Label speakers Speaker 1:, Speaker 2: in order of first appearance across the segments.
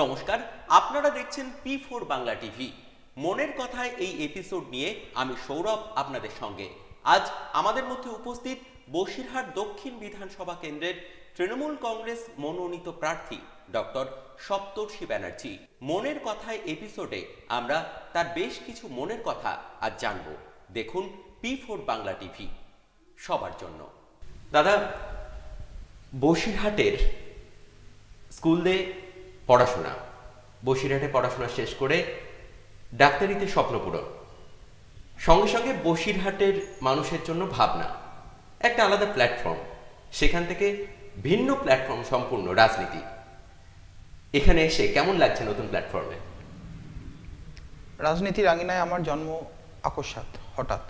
Speaker 1: নমস্কার, আপনারা দেখছেন P4 বাংলা টিভি। মনের কথায় এই এপিসোড নিয়ে আমি সৌরভ আপনাদের সঙ্গে। আজ আমাদের মধ্যে উপস্থিত বসিরহাট দক্ষিণ বিধানসভা কেন্দ্রের তৃণমূল কংগ্রেস মনোনীত প্রার্থী ডক্টর সপ্তর্ষি ব্যানার্জি। মনের কথায় এপিসোডে আমরা তার বেশ কিছু মনের কথা আজ জানব। দেখুন P4 বাংলা টিভি, সবার জন্য। দাদা, বসিরহাটের স্কুলে পড়াশোনা, বসিরহাটে পড়াশোনা শেষ করে ডাক্তারিতে স্বপ্ন পূরণ, সঙ্গে সঙ্গে বসিরহাটের মানুষের জন্য ভাবনা, একটা আলাদা প্ল্যাটফর্ম, সেখান থেকে ভিন্ন প্ল্যাটফর্ম সম্পূর্ণ রাজনীতি। এখানে এসে কেমন লাগছে নতুন প্ল্যাটফর্মে?
Speaker 2: রাজনীতির আঙিনায় আমার জন্ম আকস্মাৎ, হঠাৎ।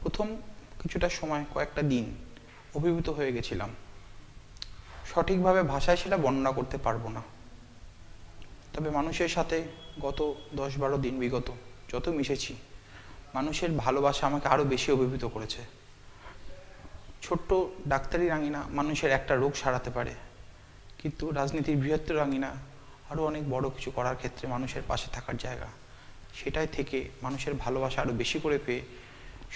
Speaker 2: প্রথম কিছুটা সময়, কয়েকটা দিন অভিভূত হয়ে গেছিলাম। সঠিকভাবে ভাষায় সেটা বর্ণনা করতে পারবো না। তবে মানুষের সাথে গত 10-12 দিন বিগত যত মিশেছি, মানুষের ভালোবাসা আমাকে আরো বেশি অভিভূত করেছে। ছোট্ট ডাক্তারি আঙিনা মানুষের একটা রোগ সারাতে পারে, কিন্তু রাজনীতির বৃহত্তর আঙিনা আরো অনেক বড় কিছু করার ক্ষেত্রে মানুষের পাশে থাকার জায়গা। সেটাই থেকে মানুষের ভালোবাসা আরো বেশি করে পেয়ে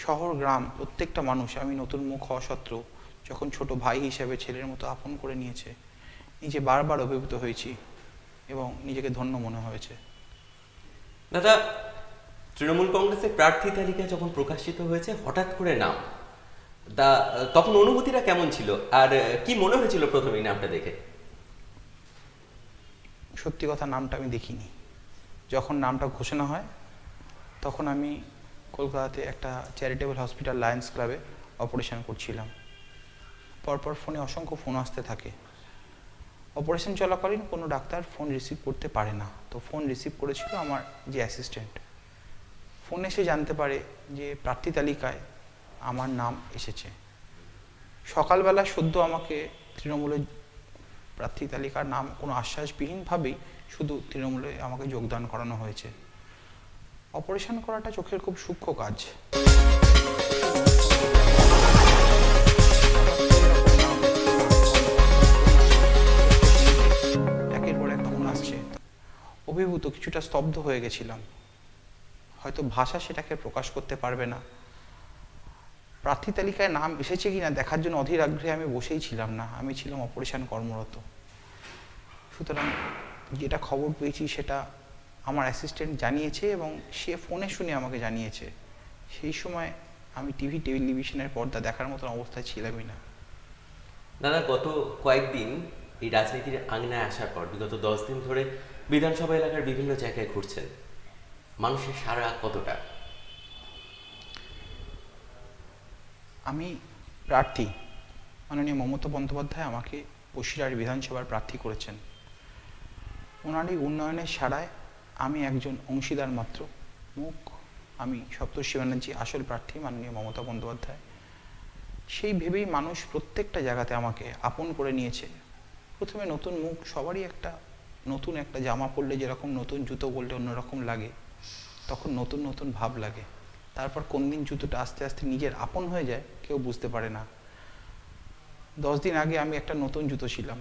Speaker 2: শহর গ্রাম প্রত্যেকটা মানুষ আমি নতুন মুখ হওয়া সত্ত্বেও যখন ছোট ভাই হিসেবে ছেলের মতো আপন করে নিয়েছে, নিজে বারবার অভিভূত হয়েছি এবং নিজেকে ধন্য মনে হয়েছে।
Speaker 1: দাদা, তৃণমূল কংগ্রেসের প্রার্থী তালিকা যখন প্রকাশিত হয়েছে হঠাৎ করে নাম, তখন অনুভূতিটা কেমন ছিল আর কি মনে হয়েছিল প্রথমেই নামটা দেখে?
Speaker 2: সত্যি কথা, নামটা আমি দেখিনি। যখন নামটা ঘোষণা হয় তখন আমি কলকাতাতে একটা চ্যারিটেবল হসপিটাল লায়ন্স ক্লাবে অপারেশন করছিলাম। পরপর ফোনে অসংখ্য ফোন আসতে থাকে। অপারেশন চলাকালীন কোনো ডাক্তার ফোন রিসিভ করতে পারে না, তো ফোন রিসিভ করেছিল আমার যে অ্যাসিস্ট্যান্ট। ফোন এসে জানতে পারে যে প্রার্থী তালিকায় আমার নাম এসেছে। সকালবেলা সদ্য আমাকে তৃণমূলের প্রার্থী তালিকার নাম কোনো আশ্বাসবিহীনভাবেই শুধু তৃণমূলে আমাকে যোগদান করানো হয়েছে। অপারেশন করাটা চোখের খুব সূক্ষ্ম কাজ। একের পর এক ফোন আসছে, অভিভূত, কিছুটা স্তব্ধ হয়ে গেছিলাম। হয়তো ভাষা সেটাকে প্রকাশ করতে পারবে না। প্রার্থী তালিকায় নাম এসেছে কিনা দেখার জন্য অধীর আগ্রহে আমি বসেই ছিলাম না, আমি ছিলাম অপারেশন কর্মরত। সুতরাং যেটা খবর পেয়েছি সেটা আমার অ্যাসিস্ট্যান্ট জানিয়েছে এবং সে ফোনে শুনে আমাকে জানিয়েছে। সেই সময় আমি টেলিভিশনের পর্দা দেখার মতন অবস্থায় ছিলামই না।
Speaker 1: দাদা, গত কয়েকদিন এই রাজনীতির আঙিনায় আসার পর বিগত 10 দিন ধরে বিধানসভা এলাকার বিভিন্ন জায়গায় ঘুরছেন, মানুষের সাড়া কতটা?
Speaker 2: আমি প্রার্থী, মাননীয় মমতা বন্দ্যোপাধ্যায় আমাকে বসিরহাট বিধানসভার প্রার্থী করেছেন। ওনার এই উন্নয়নের সাড়ায় আমি একজন অংশীদার মাত্র। মুখ আমি সপ্তর্ষি ব্যানার্জি, আসল প্রার্থী মাননীয় মমতা বন্দ্যোপাধ্যায়। সেই ভেবেই মানুষ প্রত্যেকটা জায়গাতে আমাকে আপন করে নিয়েছে। প্রথমে নতুন মুখ, সবারই একটা নতুন একটা জামা পরলে যেরকম নতুন জুতো পরলে অন্যরকম লাগে, তখন নতুন নতুন ভাব লাগে। তারপর কোন দিন জুতোটা আস্তে আস্তে নিজের আপন হয়ে যায় কেউ বুঝতে পারে না। 10 দিন আগে আমি একটা নতুন জুতো ছিলাম,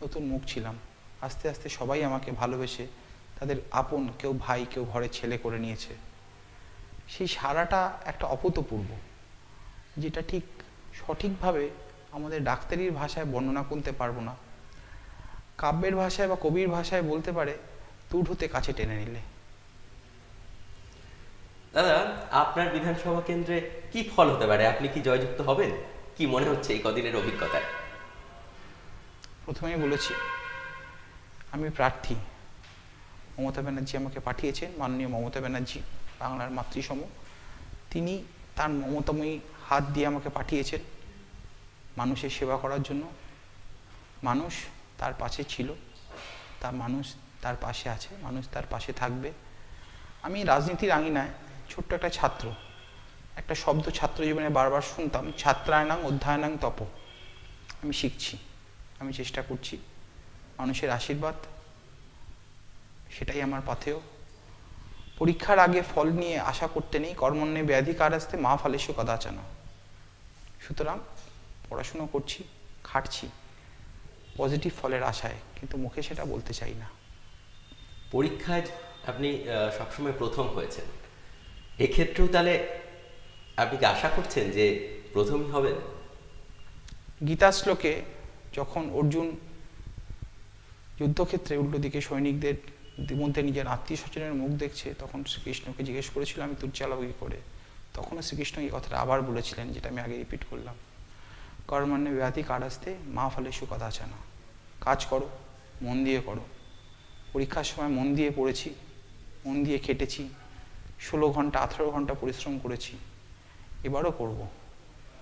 Speaker 2: নতুন মুখ ছিলাম। আস্তে আস্তে সবাই আমাকে ভালোবেসে তাদের আপন, কেউ ভাই, কেউ ঘরের ছেলে করে নিয়েছে। সেই সারাটা একটা অভূতপূর্ব, যেটা ঠিক সঠিকভাবে আমাদের ডাক্তারির ভাষায় বর্ণনা করতে পারবো না। কাব্যের ভাষায় বা কবির ভাষায় বলতে পারে দূর হতে কাছে টেনে নিলে।
Speaker 1: দাদা, আপনার বিধানসভা কেন্দ্রে কি ফল হতে পারে? আপনি কি জয়যুক্ত হবেন? কি মনে হচ্ছে এই কদিনের অভিজ্ঞতায়?
Speaker 2: প্রথমেই বলেছি আমি প্রার্থী। মমতা ব্যানার্জি আমাকে পাঠিয়েছেন, মাননীয় মমতা ব্যানার্জি, বাংলার মাতৃসম। তিনি তার মমতাময়ী হাত দিয়ে আমাকে পাঠিয়েছেন মানুষের সেবা করার জন্য। মানুষ তার পাশে ছিল, মানুষ তার পাশে আছে, মানুষ তার পাশে থাকবে। আমি রাজনীতির আঙিনায় ছোট্ট একটা ছাত্র, একটা শব্দ ছাত্র জীবনে বারবার শুনতাম, ছাত্রায়নাং অধ্যয়নাং তপ। আমি শিখছি, আমি চেষ্টা করছি। মানুষের আশীর্বাদ সেটাই আমার পাথেয়। পরীক্ষার আগে ফল নিয়ে আশা করতে নেই, কর্মণ্যে ব্যাধিকার আসতে মা ফলেষু কদাচন। সুতরাং পড়াশুনো করছি, খাটছি পজিটিভ ফলের আশায়, কিন্তু মুখে সেটা বলতে চাই না।
Speaker 1: পরীক্ষায় আপনি সবসময় প্রথম হয়েছেন, এক্ষেত্রেও তাহলে আপনি কি আশা করছেন যে প্রথমই হবেন?
Speaker 2: গীতা শ্লোকে যখন অর্জুন যুদ্ধক্ষেত্রে উল্টো দিকে সৈনিকদের মধ্যে নিজের আত্মীয় স্বজনের মুখ দেখছে, তখন শ্রীকৃষ্ণকে জিজ্ঞেস করেছিল আমি তুচ্ছ চালাবো কি করে। তখনও শ্রীকৃষ্ণ এই কথাটা আবার বলেছিলেন, যেটা আমি আগে রিপিট করলাম, কর্মণ্যে ব্যাধি কারাস্তে মা ফলেষু কদাচন। কাজ করো, মন দিয়ে করো। পরীক্ষার সময় মন দিয়ে পড়েছি, মন দিয়ে খেটেছি, 16 ঘন্টা 18 ঘন্টা পরিশ্রম করেছি, এবারও করব।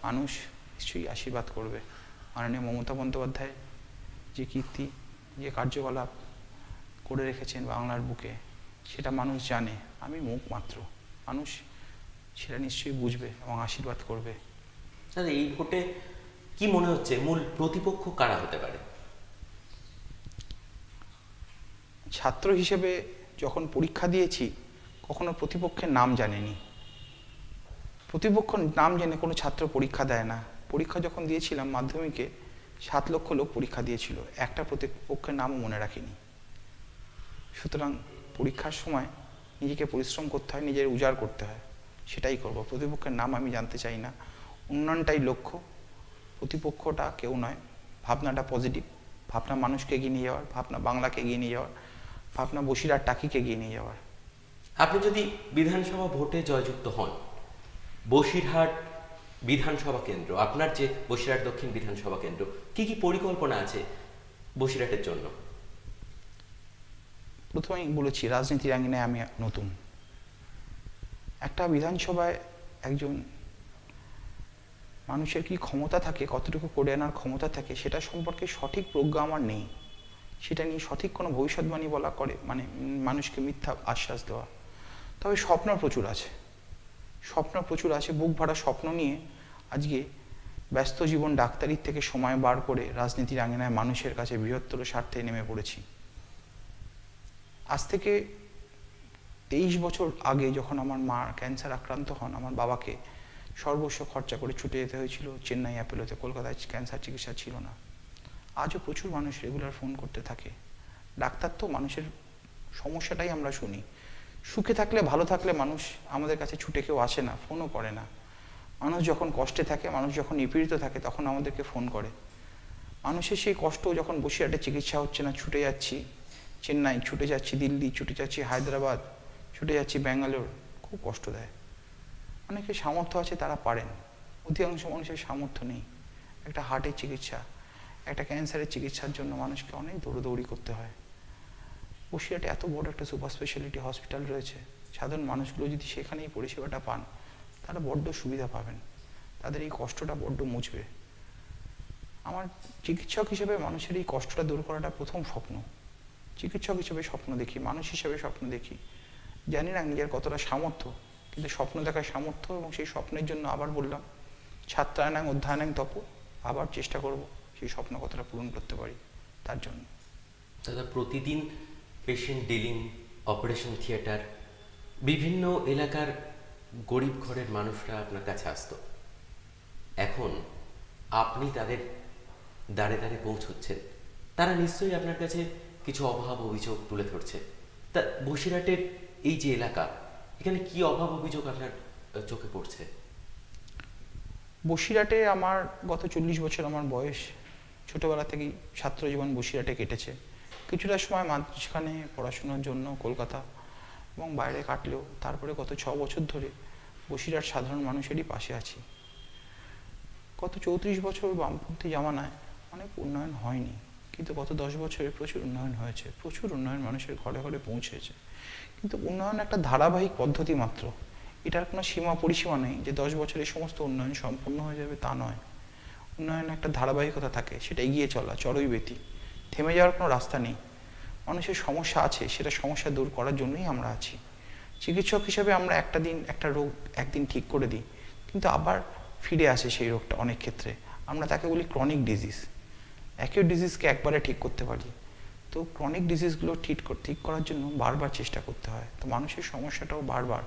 Speaker 2: মানুষ নিশ্চয়ই আশীর্বাদ করবে। মাননীয় মমতা বন্দ্যোপাধ্যায় যে কীর্তি, যে কার্যকলাপ করে রেখেছেন বাংলার বুকে, সেটা মানুষ জানে। আমি মুখ মাত্র, মানুষ সেটা নিশ্চয়ই বুঝবে এবং আশীর্বাদ করবে।
Speaker 1: তাহলে এই ভোটে কি মনে হচ্ছে মূল প্রতিপক্ষ কারা হতে পারে?
Speaker 2: ছাত্র হিসেবে যখন পরীক্ষা দিয়েছি, কখনো প্রতিপক্ষের নাম জানিনি। প্রতিপক্ষ নাম জেনে কোনো ছাত্র পরীক্ষা দেয় না। পরীক্ষা যখন দিয়েছিলাম মাধ্যমিকে, 7 লক্ষ লোক পরীক্ষা দিয়েছিল, একটা প্রতিপক্ষের নামও মনে রাখিনি। সুতরাং পরীক্ষার সময় নিজেকে পরিশ্রম করতে হয়, নিজের উজাড় করতে হয়, সেটাই করব। প্রতিপক্ষের নাম আমি জানতে চাই না। উন্নয়নটাই লক্ষ্য, প্রতিপক্ষটা কেউ নয়। ভাবনাটা পজিটিভ, ভাবনা মানুষকে এগিয়ে নিয়ে যাওয়ার, ভাবনা বাংলাকে এগিয়ে নিয়ে যাওয়ার, ভাবনা বসিরহাট টাকিকে এগিয়ে নিয়ে যাওয়ার।
Speaker 1: আপনি যদি বিধানসভা ভোটে জয়যুক্ত হন, বসিরহাট বিধানসভা কেন্দ্র, আপনার যে বসিরহাট দক্ষিণ বিধানসভা কেন্দ্র, কি কি পরিকল্পনা আছে বসিরহাটের জন্য?
Speaker 2: প্রথমেই বলেছি, রাজনীতির আঙিনায় আমি নতুন। একটা বিধানসভায় একজন মানুষের কি ক্ষমতা থাকে, কতটুকু করে আনার ক্ষমতা থাকে, সেটা সম্পর্কে সঠিক প্রজ্ঞা আমার নেই। সেটা নিয়ে সঠিক কোনো ভবিষ্যৎবাণী বলা করে মানে মানুষকে মিথ্যা আশ্বাস দেওয়া। তবে স্বপ্ন প্রচুর আছে, স্বপ্ন প্রচুর আছে। বুক ভরা স্বপ্ন নিয়ে আজকে ব্যস্ত জীবন ডাক্তারির থেকে সময় বার করে রাজনীতির আঙিনায় মানুষের কাছে বৃহত্তর স্বার্থে নেমে পড়েছি। আজ থেকে 23 বছর আগে যখন আমার মা ক্যান্সার আক্রান্ত হন, আমার বাবাকে সর্বস্ব খরচা করে ছুটে যেতে হয়েছিল চেন্নাই অ্যাপোলোতে। কলকাতায় ক্যান্সার চিকিৎসা ছিল না। আজও প্রচুর মানুষ রেগুলার ফোন করতে থাকে। ডাক্তার তো মানুষের সমস্যাটাই আমরা শুনি। সুখে থাকলে, ভালো থাকলে মানুষ আমাদের কাছে ছুটে কেউ আসে না, ফোনও করে না। মানুষ যখন কষ্টে থাকে, মানুষ যখন নিপীড়িত থাকে, তখন আমাদেরকে ফোন করে। মানুষের সেই কষ্ট, যখন বসিরহাটে চিকিৎসা হচ্ছে না, ছুটে যাচ্ছি চেন্নাই, ছুটে যাচ্ছি দিল্লি, ছুটে যাচ্ছি হায়দ্রাবাদ, ছুটে যাচ্ছি ব্যাঙ্গালোর, খুব কষ্ট দেয়। অনেকের সামর্থ্য আছে, তারা পারেন। অধিকাংশ মানুষের সামর্থ্য নেই। একটা হার্টের চিকিৎসা, একটা ক্যান্সারের চিকিৎসার জন্য মানুষকে অনেক দৌড়দৌড়ি করতে হয়। বসিরহাটে এত বড় একটা সুপার স্পেশালিটি হসপিটাল রয়েছে, সাধারণ মানুষগুলো যদি সেখানেই পরিষেবাটা পান, তারা বড্ড সুবিধা পাবেন, তাদের এই কষ্টটা বড্ড মুছবে। আমার চিকিৎসক হিসেবে মানুষের এই কষ্টটা দূর করাটা প্রথম স্বপ্ন। চিকিৎসক হিসেবে স্বপ্ন দেখি, মানুষ হিসেবে স্বপ্ন দেখি। জানি না নিজের কতটা সামর্থ্য, কিন্তু স্বপ্ন দেখার সামর্থ্য, এবং সেই স্বপ্নের জন্য আবার বললাম, ছাত্রায়নাং অধ্যয়নাং তপ, আবার চেষ্টা করব সেই স্বপ্ন কতটা পূরণ করতে পারি তার জন্য।
Speaker 1: দাদা, প্রতিদিন পেশেন্ট ডিলিং, অপারেশন থিয়েটার, বিভিন্ন এলাকার গরিব ঘরের মানুষরা আপনার কাছে আসতো। এখন আপনি তাদের দাঁড়ে দাঁড়ে পৌঁছচ্ছেন, তারা নিশ্চয়ই আপনার কাছে কিছু অভাব অভিযোগ তুলে ধরছে। তা বসিরহাটের এই যে এলাকা, এখানে কি অভাব অভিযোগ আপনার চোখে পড়ছে?
Speaker 2: বসিরহাটে আমার গত 40 বছর আমার বয়স, ছোটবেলা থেকেই ছাত্র জীবন বসিরহাটে কেটেছে। কিছুটা সময় মাঝখানে পড়াশোনার জন্য কলকাতা এবং বাইরে কাটলেও তারপরে গত 6 বছর ধরে বসিরহাট সাধারণ মানুষেরই পাশে আছি। গত 34 বছর বামপন্থী জামানায় অনেক উন্নয়ন হয়নি, কিন্তু গত 10 বছরে প্রচুর উন্নয়ন হয়েছে, প্রচুর উন্নয়ন মানুষের ঘরে ঘরে পৌঁছেছে। কিন্তু উন্নয়ন একটা ধারাবাহিক পদ্ধতি মাত্র, এটার কোনো সীমা পরিসীমা নেই যে 10 বছরে সমস্ত উন্নয়ন সম্পূর্ণ হয়ে যাবে, তা নয়। উন্নয়ন একটা ধারাবাহিকতা থাকে, সেটা এগিয়ে চলা, চড়ুইবেতি, থেমে যাওয়ার কোনো রাস্তা নেই। মানুষের সমস্যা আছে, সেটা সমস্যা দূর করার জন্যই আমরা আছি। চিকিৎসক হিসেবে আমরা একটা রোগ একদিন ঠিক করে দিই, কিন্তু আবার ফিরে আসে সেই রোগটা অনেক ক্ষেত্রে। আমরা তাকে বলি ক্রনিক ডিজিজ। অ্যাকিউট ডিজিজকে একবারে ঠিক করতে পারি, তো ক্রনিক ডিজিজগুলো ঠিক করার জন্য বারবার চেষ্টা করতে হয়। তো মানুষের সমস্যাটাও বারবার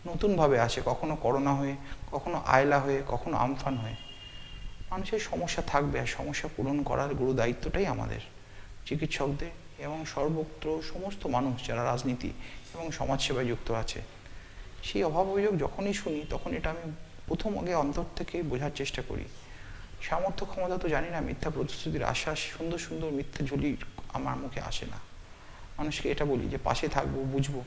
Speaker 2: নতুনভাবে আসে, কখনো করোনা হয়ে, কখনো আয়লা হয়ে, কখনো আমফান হয়ে। মানুষের সমস্যা থাকবে, আর সমস্যা পূরণ করার গুরু দায়িত্বটাই আমাদের চিকিৎসকদের, এবং সর্বত্র সমস্ত মানুষ যারা রাজনীতি এবং সমাজসেবায় যুক্ত আছে, সেই অভাব অভিযোগ যখনই শুনি তখন এটা আমি প্রথম আগে অন্তর থেকে বোঝার চেষ্টা করি। সামর্থ্য ক্ষমতা তো জানি না, মিথ্যা প্রতিশ্রুতির আশ্বাস, সুন্দর সুন্দর মিথ্যা ঝুলি আমার মুখে আসে না। মানুষকে এটা বলি যে পাশে থাকবো, বুঝবো,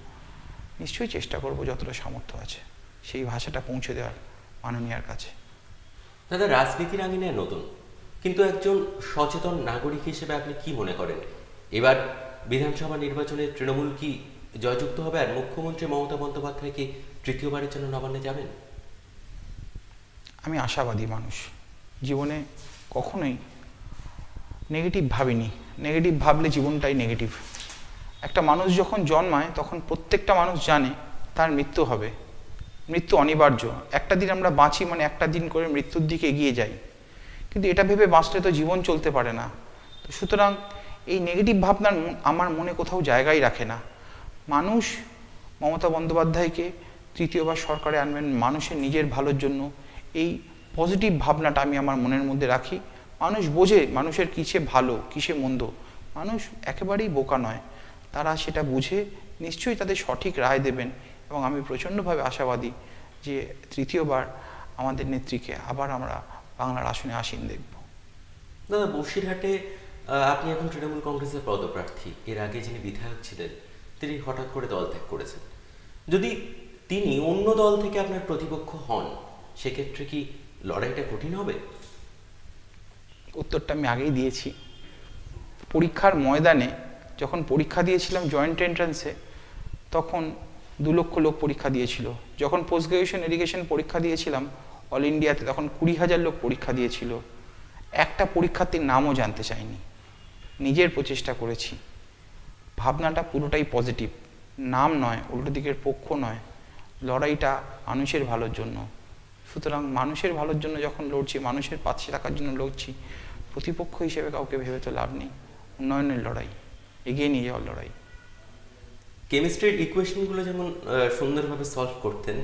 Speaker 2: নিশ্চয়ই চেষ্টা করব যতটা সামর্থ্য আছে সেই ভাষাটা পৌঁছে দেওয়ার মাননীয়ার কাছে।
Speaker 1: দাদা, রাজনীতির আঙিনায় নতুন, কিন্তু একজন সচেতন নাগরিক হিসেবে আপনি কি মনে করেন এবার বিধানসভা নির্বাচনে তৃণমূল কি জয়যুক্ত হবে, আর মুখ্যমন্ত্রী মমতা বন্দ্যোপাধ্যায় কি তৃতীয়বারের জন্য নবান্নে যাবেন?
Speaker 2: আমি আশাবাদী মানুষ, জীবনে কখনোই নেগেটিভ ভাবিনি। নেগেটিভ ভাবলে জীবনটাই নেগেটিভ। একটা মানুষ যখন জন্মায় তখন প্রত্যেকটা মানুষ জানে তার মৃত্যু হবে, মৃত্যু অনিবার্য। একটা দিন আমরা বাঁচি মানে একটা দিন করে মৃত্যুর দিকে এগিয়ে যাই, কিন্তু এটা ভেবে বাঁচলে তো জীবন চলতে পারে না। তো সুতরাং এই নেগেটিভ ভাবনার আমার মনে কোথাও জায়গাই রাখে না। মানুষ মমতা বন্দ্যোপাধ্যায়কে তৃতীয়বার সরকারে আনবেন মানুষের নিজের ভালোর জন্য, এই পজিটিভ ভাবনাটা আমি আমার মনের মধ্যে রাখি। মানুষ বোঝে মানুষের কিসে ভালো কিসে মন্দ, মানুষ একেবারেই বোকা নয়, তারা সেটা বুঝে নিশ্চয়ই তাদের সঠিক রায় দেবেন। এবং আমি প্রচণ্ডভাবে আশাবাদী যে তৃতীয়বার আমাদের নেত্রীকে আবার আমরা বাংলার আসনে আসীন দেখব।
Speaker 1: দাদা, বসিরহাটে আপনি এখন তৃণমূল কংগ্রেসের পদপ্রার্থী। এর আগে যিনি বিধায়ক ছিলেন তিনি হঠাৎ করে দল ত্যাগ করেছেন। যদি তিনি অন্য দল থেকে আপনার প্রতিপক্ষ হন, সেক্ষেত্রে কি লড়াইটা কঠিন হবে?
Speaker 2: উত্তরটা আমি আগেই দিয়েছি। পরীক্ষার ময়দানে যখন পরীক্ষা দিয়েছিলাম জয়েন্ট এন্ট্রান্সে, তখন 2 লক্ষ লোক পরীক্ষা দিয়েছিল। যখন পোস্ট গ্রাজুয়েশন এডুকেশন পরীক্ষা দিয়েছিলাম অল ইন্ডিয়াতে, তখন 20,000 লোক পরীক্ষা দিয়েছিল। একটা পরীক্ষার্থীর নামও জানতে চাইনি। নিজের প্রচেষ্টা করেছি। ভাবনাটা পুরোটাই পজিটিভ, নাম নয়, উল্টো দিকের পক্ষ নয়, লড়াইটা মানুষের ভালোর জন্য। সুতরাং মানুষের ভালোর জন্য যখন লড়ছি, মানুষের পাশে থাকার জন্য লড়ছি, প্রতিপক্ষ হিসেবে কাউকে ভেবে তো লাভ নেই। উন্নয়নের লড়াই, এগিয়ে নিয়ে যাওয়ার লড়াই।
Speaker 1: কেমিস্ট্রির ইকুয়েশনগুলো যেমন সুন্দরভাবে সলভ করতেন,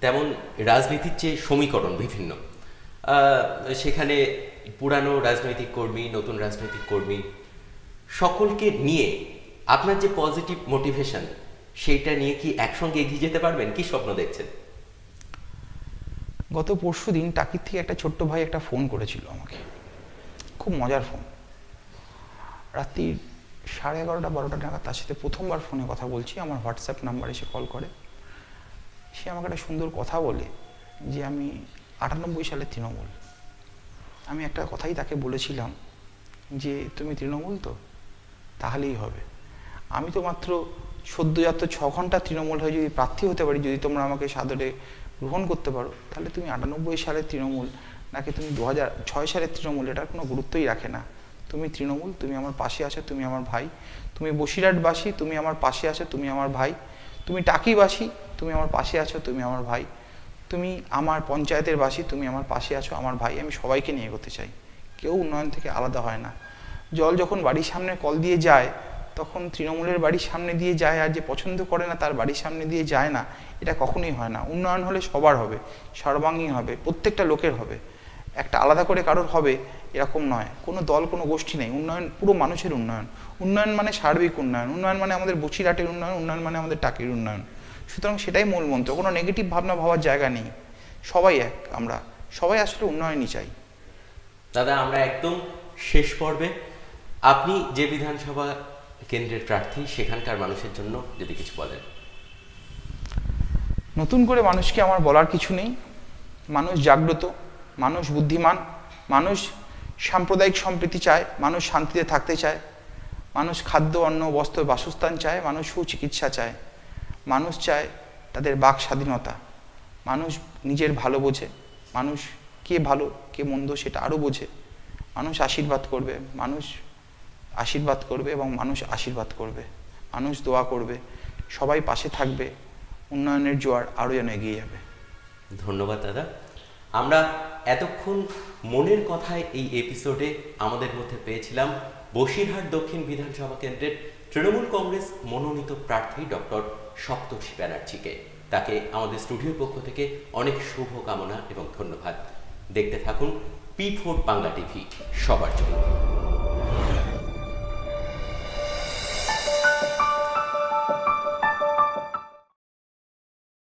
Speaker 1: তেমন রাজনীতির যে সমীকরণ বিভিন্ন, সেখানে পুরানো রাজনৈতিক কর্মী, নতুন রাজনৈতিক কর্মী, সকলকে নিয়ে আপনার যে পজিটিভ মোটিভেশন, সেইটা নিয়ে কি একসঙ্গে এগিয়ে যেতে পারবেন? কি স্বপ্ন দেখছেন?
Speaker 2: গত পরশুদিন টাকির থেকে একটা ছোট্ট ভাই একটা ফোন করেছিল আমাকে, খুব মজার ফোন। রাত্রি 11:30-12টা নাগাদ তার সাথে প্রথমবার ফোনে কথা বলছি। আমার হোয়াটসঅ্যাপ নাম্বারে সে কল করে। সে আমাকে একটা সুন্দর কথা বলে যে আমি 98 সালে তৃণমূল। আমি একটা কথাই তাকে বলেছিলাম যে তুমি তৃণমূল তো, তাহলেই হবে। আমি তো মাত্র সদ্যজাত 6 ঘন্টা তৃণমূল হয়ে যদি প্রার্থী হতে পারি, যদি তোমরা আমাকে সাদরে গ্রহণ করতে পারো, তাহলে তুমি 98 সালের তৃণমূল নাকি তুমি 2006 সালের তৃণমূল, এটার কোনো গুরুত্বই রাখে না। তুমি তৃণমূল, তুমি আমার পাশে আছো, তুমি আমার ভাই। তুমি বসিরহাটবাসী, তুমি আমার পাশে আছো, তুমি আমার ভাই। তুমি টাকিবাসী, তুমি আমার পাশে আছো, তুমি আমার ভাই। তুমি আমার পঞ্চায়েতের বাসী, তুমি আমার পাশে আছো, আমার ভাই। আমি সবাইকে নিয়ে এগোতে চাই, কেউ উন্নয়ন থেকে আলাদা হয় না। জল যখন বাড়ির সামনে কল দিয়ে যায়, তখন তৃণমূলের বাড়ির সামনে দিয়ে যায়, আর যে পছন্দ করে না তার বাড়ির সামনে দিয়ে যায় না, এটা কখনোই হয় না। উন্নয়ন হলে সবার হবে, সর্বাঙ্গীন হবে, প্রত্যেকটা লোকের হবে, একটা আলাদা করে কারোর হবে এরকম নয়। কোনো দল কোনো গোষ্ঠী নেই। উন্নয়ন পুরো মানুষের উন্নয়ন। উন্নয়ন মানে সার্বিক উন্নয়ন। উন্নয়ন মানে আমাদের বসিরহাটের উন্নয়ন, উন্নয়ন মানে আমাদের টাকির উন্নয়ন। সুতরাং সেটাই মূল মন্ত্র। কোনো নেগেটিভ ভাবনা ভাবার জায়গা নেই। সবাই এক, আমরা সবাই আসলে উন্নয়নই চাই।
Speaker 1: দাদা, আমরা একদম শেষ পর্বে। আপনি যে বিধানসভা কেন্দ্রের প্রার্থী, সেখানকার মানুষের জন্য যদি কিছু বলেন।
Speaker 2: নতুন করে মানুষকে আমার বলার কিছু নেই। মানুষ জাগ্রত, মানুষ বুদ্ধিমান, মানুষ সাম্প্রদায়িক সম্প্রীতি চায়, মানুষ শান্তিতে থাকতে চায়, মানুষ খাদ্য, অন্ন, বস্ত্র, বাসস্থান চায়, মানুষ সুচিকিৎসা চায়, মানুষ চায় তাদের বাক স্বাধীনতা, মানুষ নিজের ভালো বোঝে, মানুষ কে ভালো কে মন্দ সেটা আরও বোঝে, মানুষ আশীর্বাদ করবে, মানুষ আশীর্বাদ করবে এবং মানুষ আশীর্বাদ করবে, মানুষ দোয়া করবে, সবাই পাশে থাকবে, উন্নয়নের জোয়ার আরও যেন এগিয়ে যাবে।
Speaker 1: ধন্যবাদ দাদা। আমরা এতক্ষণ মনের কথায় এই এপিসোডে আমাদের মধ্যে পেয়েছিলাম বসিরহাট দক্ষিণ বিধানসভা কেন্দ্রের তৃণমূল কংগ্রেস মনোনীত প্রার্থী ডক্টর সপ্তর্ষি ব্যানার্জিকে। তাকে আমাদের স্টুডিওর পক্ষ থেকে অনেক শুভকামনা এবং ধন্যবাদ। দেখতে থাকুন P4 বাংলা টিভি, সবার জন্য।